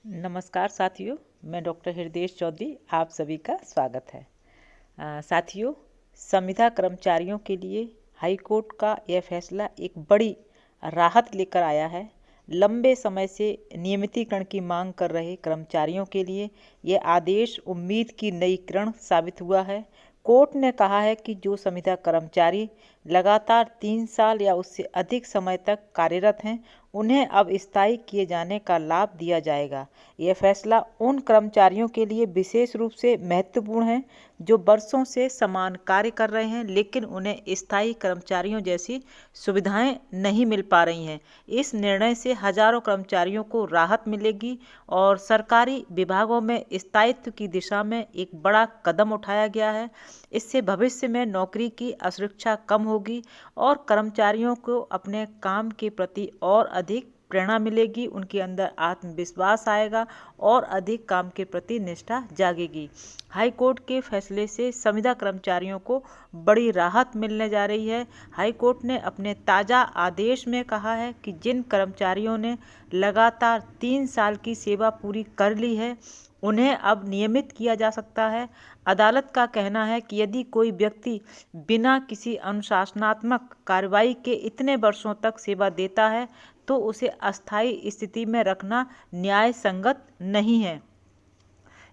नमस्कार साथियों, मैं डॉक्टर हृदय चौधरी आप सभी का स्वागत है। साथियों, संविदा कर्मचारियों के लिए हाई कोर्ट का यह फैसला एक बड़ी राहत लेकर आया है। लंबे समय से नियमितीकरण की मांग कर रहे कर्मचारियों के लिए यह आदेश उम्मीद की नई किरण साबित हुआ है। कोर्ट ने कहा है कि जो संविदा कर्मचारी लगातार 3 साल या उससे अधिक समय तक कार्यरत हैं, उन्हें अब स्थायी किए जाने का लाभ दिया जाएगा। यह फैसला उन कर्मचारियों के लिए विशेष रूप से महत्वपूर्ण है जो वर्षों से समान कार्य कर रहे हैं, लेकिन उन्हें स्थायी कर्मचारियों जैसी सुविधाएं नहीं मिल पा रही हैं। इस निर्णय से हजारों कर्मचारियों को राहत मिलेगी और सरकारी विभागों में स्थायित्व की दिशा में एक बड़ा कदम उठाया गया है। इससे भविष्य में नौकरी की असुरक्षा कम होगी और कर्मचारियों को अपने काम के प्रति और अधिक प्रेरणा मिलेगी, उनके अंदर आत्मविश्वास आएगा और अधिक काम के प्रति निष्ठा जागेगी। हाई कोर्ट के फैसले से संविदा कर्मचारियों को बड़ी राहत मिलने जा रही है। हाई कोर्ट ने अपने ताज़ा आदेश में कहा है कि जिन कर्मचारियों ने लगातार 3 साल की सेवा पूरी कर ली है, उन्हें अब नियमित किया जा सकता है। अदालत का कहना है कि यदि कोई व्यक्ति बिना किसी अनुशासनात्मक कार्रवाई के इतने वर्षों तक सेवा देता है, तो उसे अस्थायी स्थिति में रखना न्याय संगत नहीं है।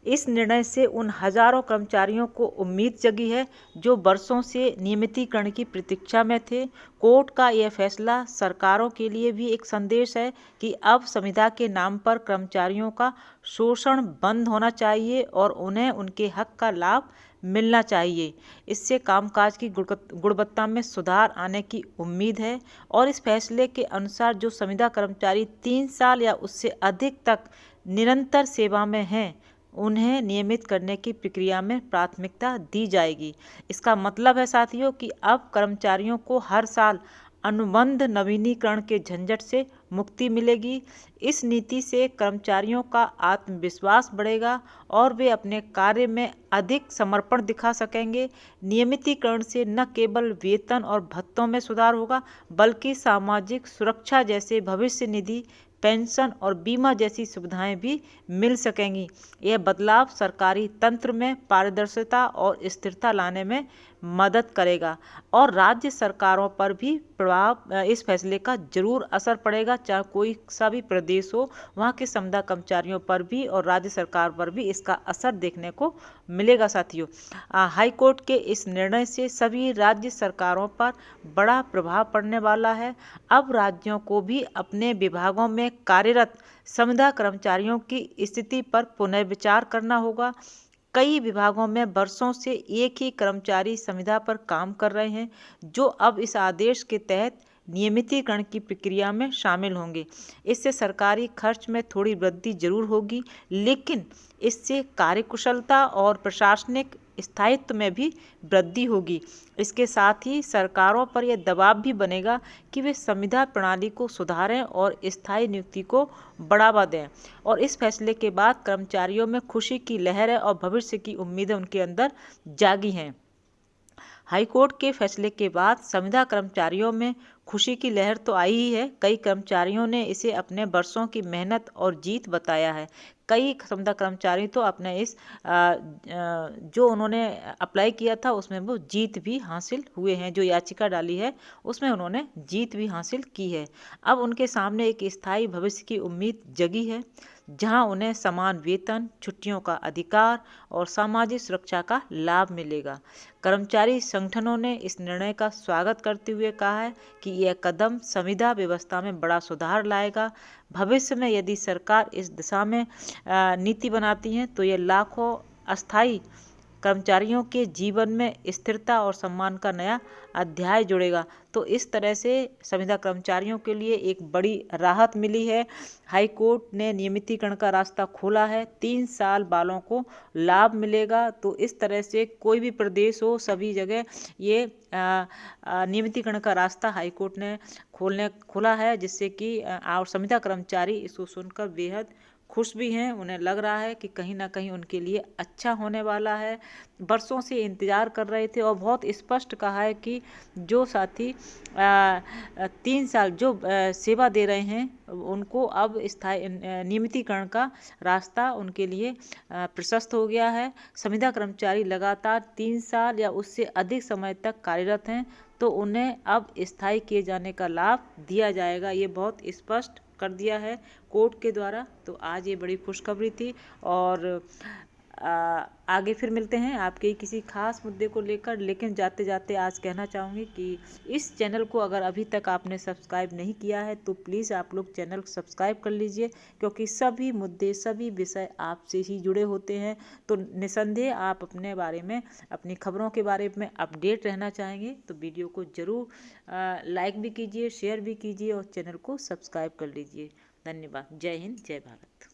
इस निर्णय से उन हजारों कर्मचारियों को उम्मीद जगी है जो वर्षों से नियमितीकरण की प्रतीक्षा में थे। कोर्ट का यह फैसला सरकारों के लिए भी एक संदेश है कि अब संविदा के नाम पर कर्मचारियों का शोषण बंद होना चाहिए और उन्हें उनके हक का लाभ मिलना चाहिए। इससे कामकाज की गुणवत्ता में सुधार आने की उम्मीद है और इस फैसले के अनुसार जो संविदा कर्मचारी 3 साल या उससे अधिक तक निरंतर सेवा में हैं, उन्हें नियमित करने की प्रक्रिया में प्राथमिकता दी जाएगी। इसका मतलब है साथियों कि अब कर्मचारियों को हर साल अनुबंध नवीनीकरण के झंझट से मुक्ति मिलेगी। इस नीति से कर्मचारियों का आत्मविश्वास बढ़ेगा और वे अपने कार्य में अधिक समर्पण दिखा सकेंगे। नियमितीकरण से न केवल वेतन और भत्तों में सुधार होगा, बल्कि सामाजिक सुरक्षा जैसे भविष्य निधि, पेंशन और बीमा जैसी सुविधाएं भी मिल सकेंगी। यह बदलाव सरकारी तंत्र में पारदर्शिता और स्थिरता लाने में मदद करेगा और राज्य सरकारों पर भी इस फैसले का जरूर असर पड़ेगा। चाहे कोई सा भी प्रदेश हो, वहाँ के संविदा कर्मचारियों पर भी और राज्य सरकार पर भी इसका असर देखने को मिलेगा। साथियों, हाई कोर्ट के इस निर्णय से सभी राज्य सरकारों पर बड़ा प्रभाव पड़ने वाला है। अब राज्यों को भी अपने विभागों में कार्यरत संविदा कर्मचारियों की स्थिति पर पुनर्विचार करना होगा। कई विभागों में वर्षों से एक ही कर्मचारी संविदा पर काम कर रहे हैं, जो अब इस आदेश के तहत नियमितीकरण की प्रक्रिया में शामिल होंगे। इससे सरकारी खर्च में थोड़ी वृद्धि जरूर होगी, लेकिन इससे कार्यकुशलता और प्रशासनिक स्थायित्व में भी वृद्धि होगी। इसके साथ ही सरकारों पर यह दबाव भी बनेगा कि वे संविदा प्रणाली को सुधारें और स्थायी नियुक्ति को बढ़ावा दें। और इस फैसले के बाद कर्मचारियों में खुशी की लहर है और भविष्य की उम्मीदें उनके अंदर जागी हैं। हाईकोर्ट के फैसले के बाद संविदा कर्मचारियों में खुशी की लहर तो आई ही है। कई कर्मचारियों ने इसे अपने वर्षों की मेहनत और जीत बताया है। कई संविदा कर्मचारी तो अपने इस जो उन्होंने अप्लाई किया था उसमें वो जीत भी हासिल हुए हैं। जो याचिका डाली है उसमें उन्होंने जीत भी हासिल की है। अब उनके सामने एक स्थायी भविष्य की उम्मीद जगी है, जहां उन्हें समान वेतन, छुट्टियों का अधिकार और सामाजिक सुरक्षा का लाभ मिलेगा। कर्मचारी संगठनों ने इस निर्णय का स्वागत करते हुए कहा है कि यह कदम संविदा व्यवस्था में बड़ा सुधार लाएगा। भविष्य में यदि सरकार इस दिशा में नीति बनाती है, तो यह लाखों अस्थायी कर्मचारियों के जीवन में स्थिरता और सम्मान का नया अध्याय जुड़ेगा। तो इस तरह से संविदा कर्मचारियों के लिए एक बड़ी राहत मिली है। हाई कोर्ट ने नियमितीकरण का रास्ता खोला है, 3 साल वालों को लाभ मिलेगा। तो इस तरह से कोई भी प्रदेश हो, सभी जगह ये नियमितीकरण का रास्ता हाई कोर्ट ने खोला है, जिससे कि और संविदा कर्मचारी इसको सुनकर बेहद खुश भी हैं, उन्हें लग रहा है कि कहीं ना कहीं उनके लिए अच्छा होने वाला है। बरसों से इंतज़ार कर रहे थे और बहुत स्पष्ट कहा है कि जो साथी 3 साल जो सेवा दे रहे हैं उनको अब स्थायी नियमितीकरण का रास्ता उनके लिए प्रशस्त हो गया है। संविदा कर्मचारी लगातार 3 साल या उससे अधिक समय तक कार्यरत हैं तो उन्हें अब स्थायी किए जाने का लाभ दिया जाएगा, ये बहुत स्पष्ट कर दिया है कोर्ट के द्वारा। तो आज ये बड़ी खुशखबरी थी और आगे फिर मिलते हैं आपके किसी खास मुद्दे को लेकर। लेकिन जाते जाते आज कहना चाहूँगी कि इस चैनल को अगर अभी तक आपने सब्सक्राइब नहीं किया है तो प्लीज़ आप लोग चैनल को सब्सक्राइब कर लीजिए, क्योंकि सभी मुद्दे सभी विषय आपसे ही जुड़े होते हैं। तो निसंदेह आप अपने बारे में अपनी खबरों के बारे में अपडेट रहना चाहेंगे तो वीडियो को ज़रूर लाइक भी कीजिए, शेयर भी कीजिए और चैनल को सब्सक्राइब कर लीजिए। धन्यवाद। जय हिंद, जय भारत।